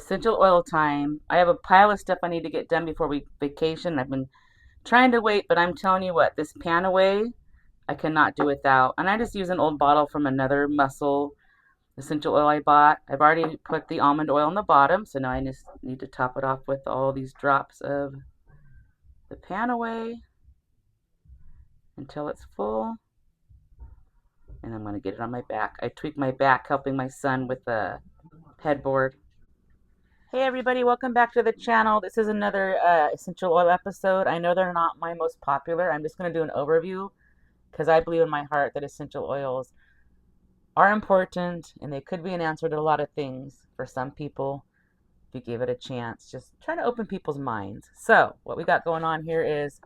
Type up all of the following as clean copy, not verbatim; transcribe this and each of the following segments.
essential oil time. I have a pile of stuff I need to get done before we vacation. I've been trying to wait, but I'm telling you what, this pan away, I cannot do without. And I just use an old bottle from another muscle essential oil I bought. I've already put the almond oil in the bottom, so now I just need to top it off with all these drops of the pan away until it's full. And I'm going to get it on my back. I tweak my back helping my son with the headboard. Hey everybody, welcome back to the channel. This is another essential oil episode. I know they're not my most popular. I'm just going to do an overview because I believe in my heart that essential oils are important and they could be an answer to a lot of things for some people if you give it a chance. Just trying to open people's minds. So what we got going on here is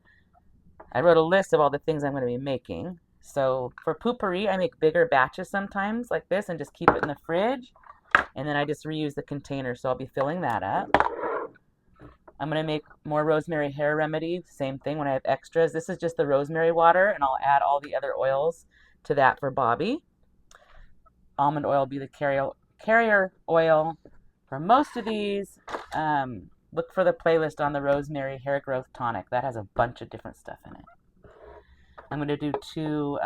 I wrote a list of all the things I'm going to be making. So for poopery, I make bigger batches sometimes like this and just keep it in the fridge. And then I just reuse the container, so I'll be filling that up. I'm going to make more rosemary hair remedy. Same thing when I have extras. This is just the rosemary water, and I'll add all the other oils to that for Bobby. Almond oil will be the carrier oil for most of these. Look for the playlist on the rosemary hair growth tonic. That has a bunch of different stuff in it. I'm going to do 2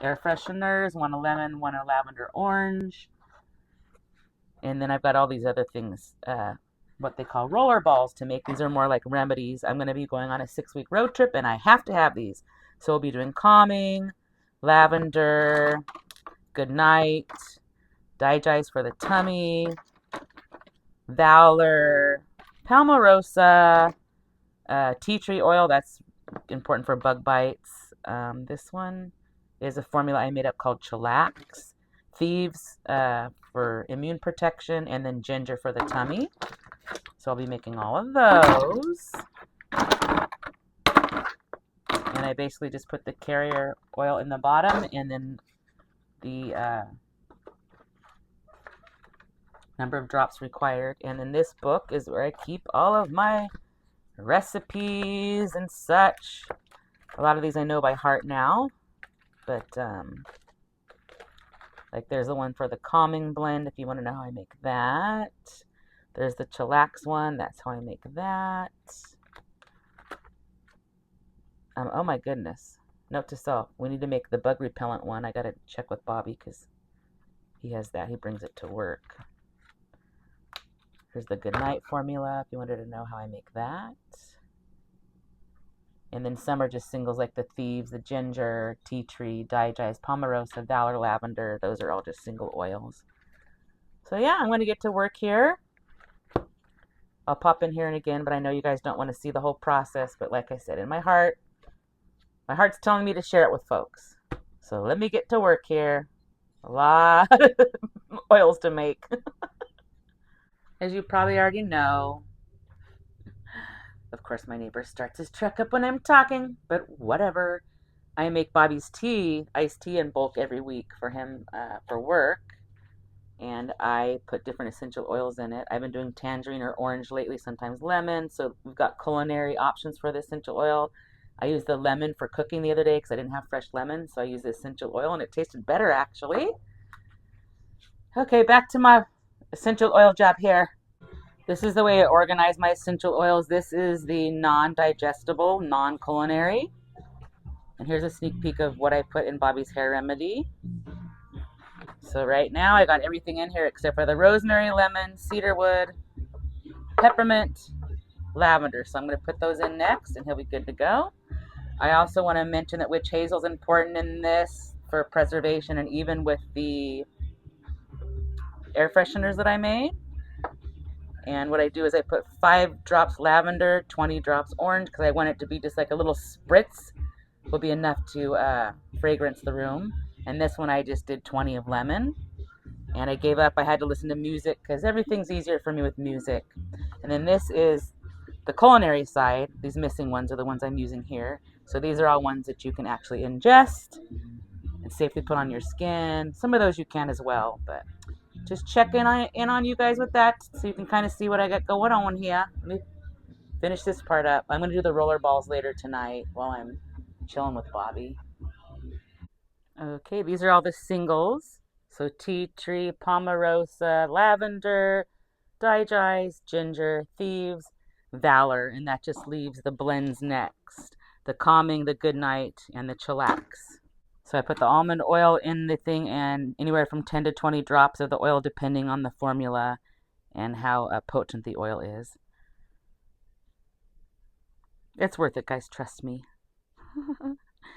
air fresheners, one a lemon, one a lavender orange. And then I've got all these other things, what they call roller balls to make. These are more like remedies. I'm going to be going on a 6-week road trip, and I have to have these. So we'll be doing calming, lavender, good night, digest for the tummy, valor, palmarosa, tea tree oil. That's important for bug bites. This one is a formula I made up called chillax. Thieves for immune protection, and then ginger for the tummy. So I'll be making all of those. And I basically just put the carrier oil in the bottom, and then the number of drops required. And then this book is where I keep all of my recipes and such. A lot of these I know by heart now, but like there's the one for the calming blend if you want to know how I make that. There's the chillax one. That's how I make that. Oh my goodness. Note to self. We need to make the bug repellent one. I got to check with Bobby because he has that. He brings it to work. Here's the good night formula if you wanted to know how I make that. And then some are just singles like the thieves, the ginger, tea tree, digest, palmarosa, valor, lavender. Those are all just single oils. So yeah, I'm going to get to work here. I'll pop in here and again, but I know you guys don't want to see the whole process. But like I said, in my heart's telling me to share it with folks. So let me get to work here. A lot of oils to make. As you probably already know, of course, my neighbor starts his truck up when I'm talking, but whatever. I make Bobby's tea, iced tea in bulk every week for him for work, and I put different essential oils in it. I've been doing tangerine or orange lately, sometimes lemon, so we've got culinary options for the essential oil. I used the lemon for cooking the other day because I didn't have fresh lemon, so I used the essential oil, and it tasted better, actually. Okay, back to my essential oil job here. This is the way I organize my essential oils. This is the non-digestible, non-culinary. And here's a sneak peek of what I put in Bobby's hair remedy. So right now I got everything in here except for the rosemary, lemon, cedarwood, peppermint, lavender. So I'm going to put those in next and he'll be good to go. I also want to mention that witch hazel is important in this for preservation and even with the air fresheners that I made. And what I do is I put 5 drops lavender, 20 drops orange, because I want it to be just like a little spritz. Will be enough to fragrance the room. And this one I just did 20 of lemon. And I gave up. I had to listen to music because everything's easier for me with music. And then this is the culinary side. These missing ones are the ones I'm using here. So these are all ones that you can actually ingest and safely put on your skin. Some of those you can as well, but just check in on you guys with that so you can kind of see what I got going on here. Let me finish this part up. I'm going to do the roller balls later tonight while I'm chilling with Bobby. Okay, these are all the singles. So tea tree, palmarosa, lavender, Digest, ginger, thieves, valor, and that just leaves the blends next. The calming, the good night, and the chillax. So I put the almond oil in the thing and anywhere from 10 to 20 drops of the oil depending on the formula and how potent the oil is. It's worth it, guys. Trust me.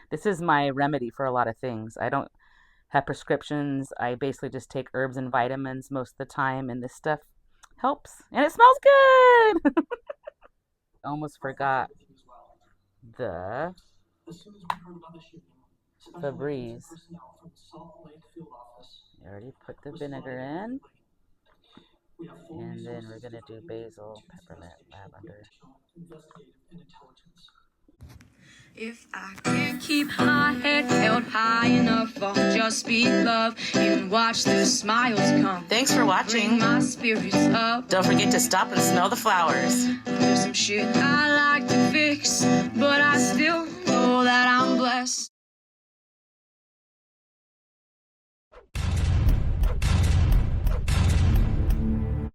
This is my remedy for a lot of things. I don't have prescriptions. I basically just take herbs and vitamins most of the time, and this stuff helps. And it smells good! Almost forgot the Febreze. I already put the vinegar in. And then we're going to do basil, peppermint, lavender. If I can't keep my head held high enough, I'll just be love and watch the smiles come. Thanks for watching. Bring my spirits up. Don't forget to stop and smell the flowers. There's some shit I like to fix, but